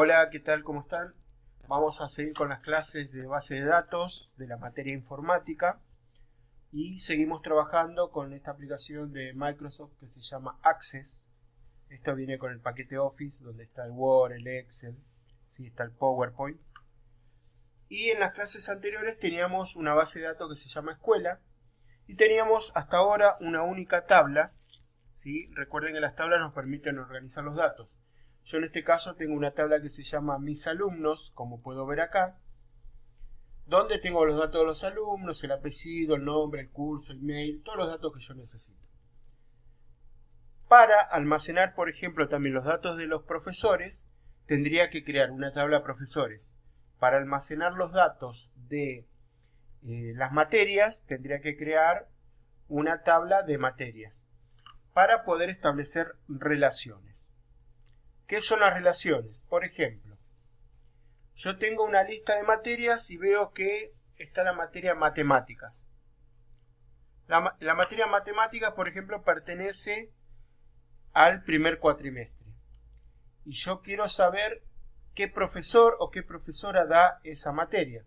Hola, ¿qué tal? ¿Cómo están? Vamos a seguir con las clases de base de datos de la materia informática y seguimos trabajando con esta aplicación de Microsoft que se llama Access. Esto viene con el paquete Office donde está el Word, el Excel, ¿sí? Está el PowerPoint. Y en las clases anteriores teníamos una base de datos que se llama Escuela y teníamos hasta ahora una única tabla, ¿sí? Recuerden que las tablas nos permiten organizar los datos. Yo en este caso tengo una tabla que se llama Mis Alumnos, como puedo ver acá, donde tengo los datos de los alumnos, el apellido, el nombre, el curso, el mail, todos los datos que yo necesito. Para almacenar, por ejemplo, también los datos de los profesores, tendría que crear una tabla profesores. Para almacenar los datos de las materias, tendría que crear una tabla de materias para poder establecer relaciones. ¿Qué son las relaciones? Por ejemplo, yo tengo una lista de materias y veo que está la materia matemáticas. La materia matemáticas, por ejemplo, pertenece al primer cuatrimestre. Y yo quiero saber qué profesor o qué profesora da esa materia.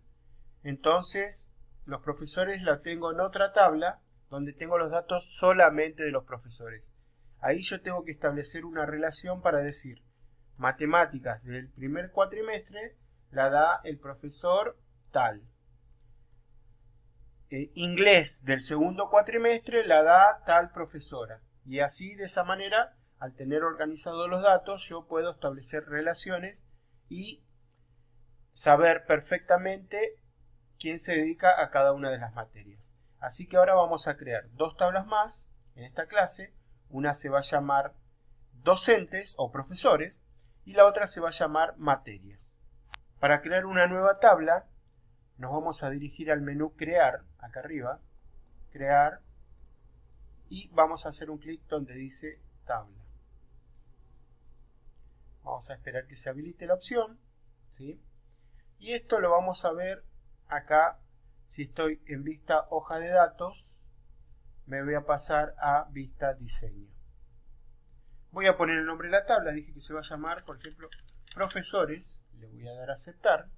Entonces, los profesores la tengo en otra tabla donde tengo los datos solamente de los profesores. Ahí yo tengo que establecer una relación para decir matemáticas del primer cuatrimestre la da el profesor tal. Inglés del segundo cuatrimestre la da tal profesora. Y así, de esa manera, al tener organizados los datos, yo puedo establecer relaciones y saber perfectamente quién se dedica a cada una de las materias. Así que ahora vamos a crear dos tablas más en esta clase. Una se va a llamar docentes o profesores y la otra se va a llamar materias. Para crear una nueva tabla, nos vamos a dirigir al menú Crear, acá arriba, Crear, y vamos a hacer un clic donde dice Tabla. Vamos a esperar que se habilite la opción, ¿sí? Y esto lo vamos a ver acá. Si estoy en vista hoja de datos, me voy a pasar a vista diseño. Voy a poner el nombre de la tabla, dije que se va a llamar, por ejemplo, profesores. Le voy a dar a aceptar.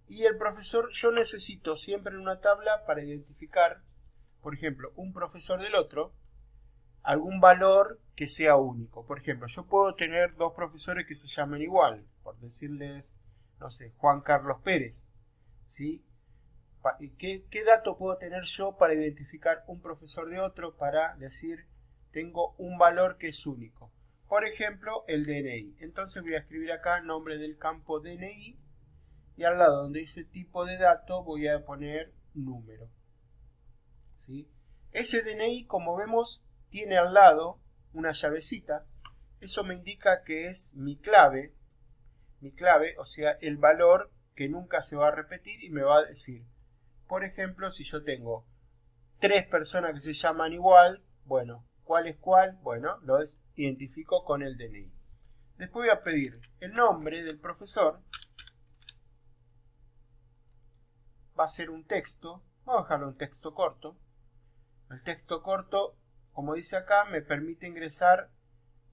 Y el profesor, yo necesito siempre en una tabla para identificar, por ejemplo, un profesor del otro, algún valor que sea único. Por ejemplo, yo puedo tener dos profesores que se llamen igual, por decirles, no sé, Juan Carlos Pérez, ¿sí? ¿Qué dato puedo tener yo para identificar un profesor de otro para decir tengo un valor que es único? Por ejemplo, el DNI. Entonces voy a escribir acá nombre del campo DNI y al lado donde dice tipo de dato voy a poner número, ¿sí? Ese DNI, como vemos, tiene al lado una llavecita. Eso me indica que es mi clave, o sea, el valor que nunca se va a repetir y me va a decir, por ejemplo, si yo tengo 3 personas que se llaman igual, bueno, ¿cuál es cuál? Bueno, lo identifico con el DNI. Después voy a pedir el nombre del profesor. Va a ser un texto. Vamos a dejarlo un texto corto. El texto corto, como dice acá, me permite ingresar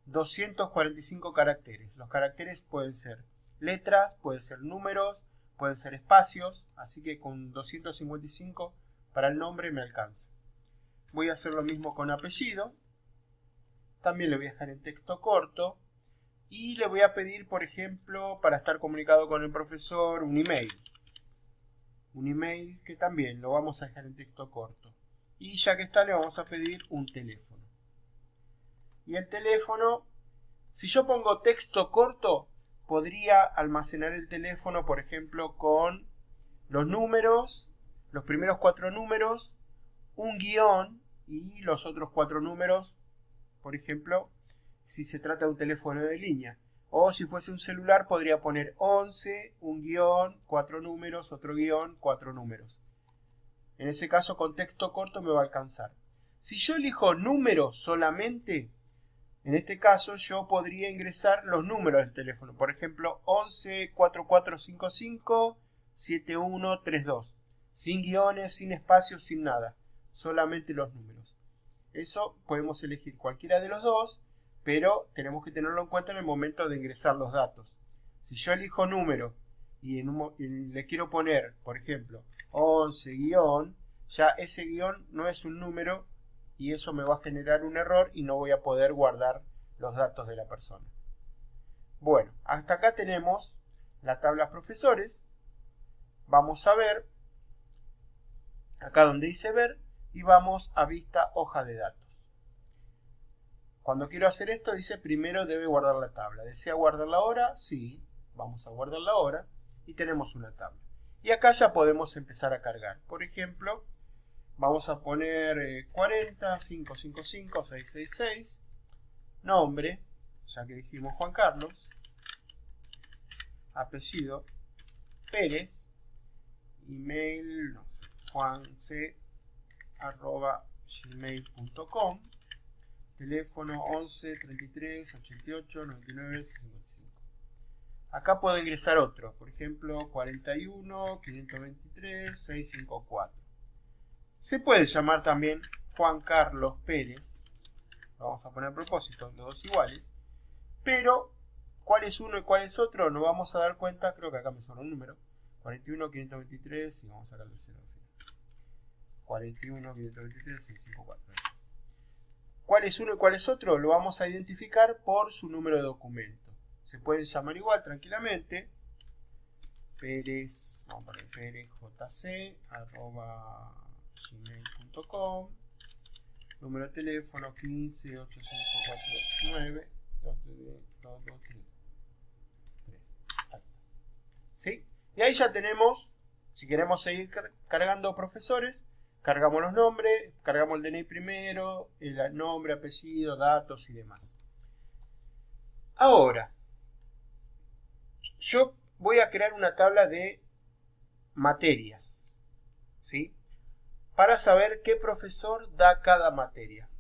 245 caracteres. Los caracteres pueden ser letras, pueden ser números, pueden ser espacios, así que con 255 para el nombre me alcanza. Voy a hacer lo mismo con apellido. También le voy a dejar en texto corto. Y le voy a pedir, por ejemplo, para estar comunicado con el profesor, un email. Un email que también lo vamos a dejar en texto corto. Y ya que está, le vamos a pedir un teléfono. Y el teléfono, si yo pongo texto corto, podría almacenar el teléfono, por ejemplo, con los números, los primeros 4 números, un guión y los otros 4 números, por ejemplo, si se trata de un teléfono de línea. O si fuese un celular, podría poner 11, un guión, 4 números, otro guión, 4 números. En ese caso, con texto corto me va a alcanzar. Si yo elijo números solamente, en este caso yo podría ingresar los números del teléfono. Por ejemplo, 11 4455 7132. Sin guiones, sin espacios, sin nada. Solamente los números. Eso podemos elegir cualquiera de los dos, pero tenemos que tenerlo en cuenta en el momento de ingresar los datos. Si yo elijo número y le quiero poner, por ejemplo, 11 guión, ya ese guión no es un número y eso me va a generar un error y no voy a poder guardar los datos de la persona. Bueno, hasta acá tenemos la tabla profesores. Vamos a ver, acá donde dice ver, y vamos a vista hoja de datos. Cuando quiero hacer esto dice primero debe guardar la tabla. ¿Desea guardarla ahora? Sí, vamos a guardarla ahora y tenemos una tabla. Y acá ya podemos empezar a cargar. Por ejemplo, vamos a poner 40, 555, 666, nombre, ya que dijimos Juan Carlos, apellido, Pérez, email, no sé, juanc@gmail.com, teléfono 11 33 88 99 55. Acá puedo ingresar otros, por ejemplo 41 523 654. Se puede llamar también Juan Carlos Pérez, lo vamos a poner a propósito, los dos iguales, pero cuál es uno y cuál es otro nos vamos a dar cuenta, creo que acá me sonó un número, 41 523 y vamos a sacar el 0 al final. 41 523 654. ¿Cuál es uno y cuál es otro? Lo vamos a identificar por su número de documento. Se pueden llamar igual tranquilamente. Pérez, vamos a poner perezjc@gmail.com, número de teléfono 15 8549 223. ¿Sí? Y ahí ya tenemos, si queremos seguir cargando profesores, cargamos los nombres, cargamos el DNI primero, el nombre, apellido, datos y demás. Ahora, yo voy a crear una tabla de materias, ¿sí? Para saber qué profesor da cada materia.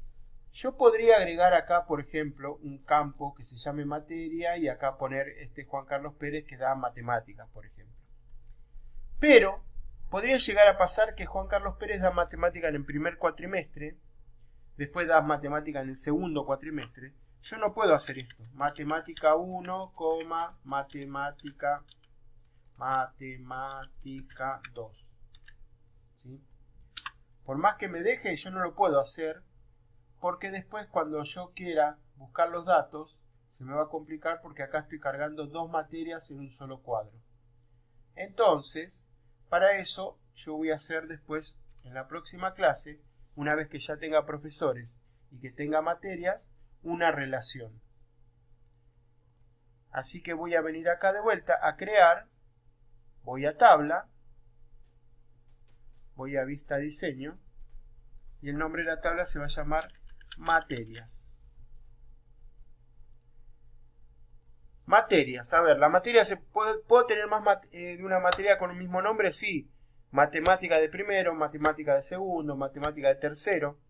Yo podría agregar acá, por ejemplo, un campo que se llame materia y acá poner Juan Carlos Pérez que da matemáticas, por ejemplo. Pero podría llegar a pasar que Juan Carlos Pérez da matemática en el primer cuatrimestre, después da matemática en el segundo cuatrimestre. Yo no puedo hacer esto. Matemática 1, matemática 2. ¿Sí? Por más que me deje, yo no lo puedo hacer, porque después cuando yo quiera buscar los datos, se me va a complicar porque acá estoy cargando dos materias en un solo cuadro. Entonces, para eso yo voy a hacer después, en la próxima clase, una vez que ya tenga profesores y que tenga materias, una relación. Así que voy a venir acá de vuelta a crear, voy a tabla, voy a vista diseño, y el nombre de la tabla se va a llamar materias. Materias, a ver, la materia ¿puedo tener más de una materia con el mismo nombre? Sí. Matemática de primero, matemática de segundo, matemática de tercero.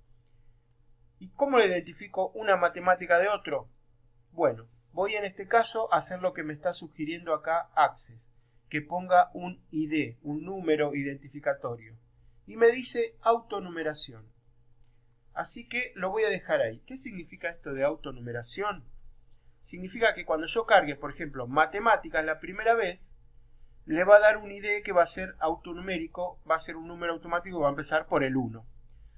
¿Y cómo le identifico una matemática de otro? Bueno, voy en este caso a hacer lo que me está sugiriendo acá Access, que ponga un ID, un número identificatorio. Y me dice autonumeración. Así que lo voy a dejar ahí. ¿Qué significa esto de autonumeración? Significa que cuando yo cargue, por ejemplo, matemáticas la primera vez, le va a dar un ID que va a ser autonumérico, va a ser un número automático que va a empezar por el 1.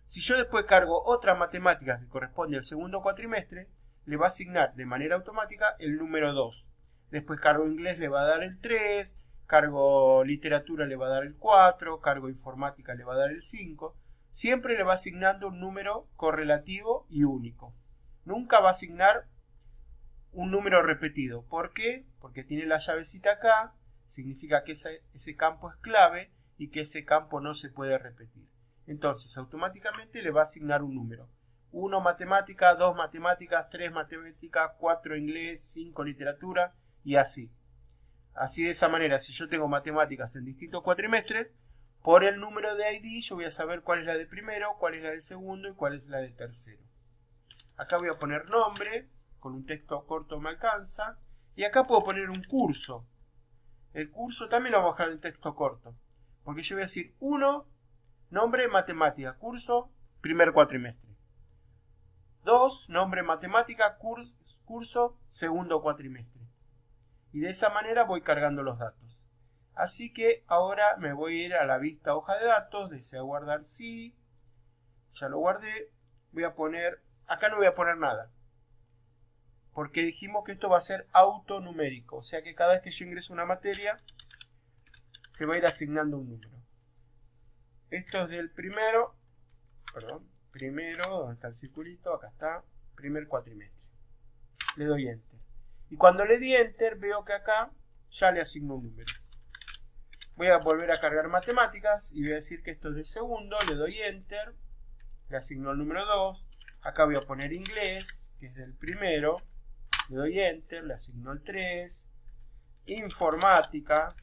Si yo después cargo otra matemática que corresponde al segundo cuatrimestre, le va a asignar de manera automática el número 2. Después cargo inglés le va a dar el 3, cargo literatura le va a dar el 4, cargo informática le va a dar el 5. Siempre le va asignando un número correlativo y único. Nunca va a asignar un número repetido. ¿Por qué? Porque tiene la llavecita acá, significa que ese campo es clave y que ese campo no se puede repetir. Entonces, automáticamente le va a asignar un número. 1 matemática, 2 matemáticas, 3 matemáticas, 4 inglés, 5 literatura y así. Así de esa manera, si yo tengo matemáticas en distintos cuatrimestres, por el número de ID yo voy a saber cuál es la de primero, cuál es la de segundo y cuál es la de tercero. Acá voy a poner nombre, con un texto corto me alcanza, y acá puedo poner un curso. El curso también lo voy a bajar en texto corto, porque yo voy a decir 1, nombre, matemática, curso, primer cuatrimestre. 2, nombre matemática, curso, segundo cuatrimestre. Y de esa manera voy cargando los datos. Así que ahora me voy a ir a la vista hoja de datos, desea guardar sí, ya lo guardé, voy a poner, acá no voy a poner nada, porque dijimos que esto va a ser autonumérico, o sea que cada vez que yo ingreso una materia, se va a ir asignando un número. Esto es del primero, ¿dónde está el circulito? Acá está, primer cuatrimestre. Le doy Enter. Y cuando le di Enter, veo que acá ya le asigno un número. Voy a volver a cargar matemáticas y voy a decir que esto es de segundo, le doy Enter, le asigno el número 2, acá voy a poner inglés, que es del primero, le doy Enter, le asigno el 3, informática,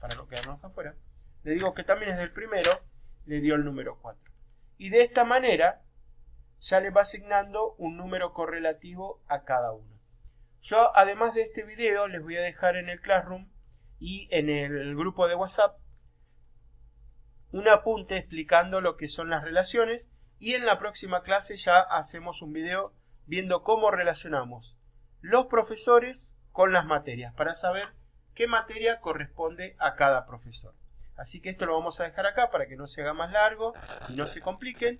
para no quedarnos afuera, le digo que también es del primero, le dio el número 4. Y de esta manera ya le va asignando un número correlativo a cada uno. Yo, además de este video, les voy a dejar en el Classroom y en el grupo de WhatsApp un apunte explicando lo que son las relaciones, y en la próxima clase ya hacemos un video viendo cómo relacionamos los profesores con las materias para saber qué materia corresponde a cada profesor. Así que esto lo vamos a dejar acá para que no se haga más largo y no se compliquen.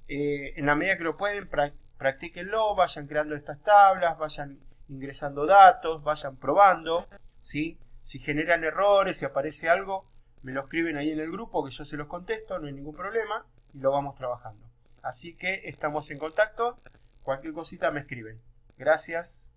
En la medida que lo pueden, practíquenlo, vayan creando estas tablas, vayan ingresando datos, vayan probando, ¿sí? Si generan errores, si aparece algo, me lo escriben ahí en el grupo que yo se los contesto, no hay ningún problema y lo vamos trabajando. Así que estamos en contacto, cualquier cosita me escriben. Gracias.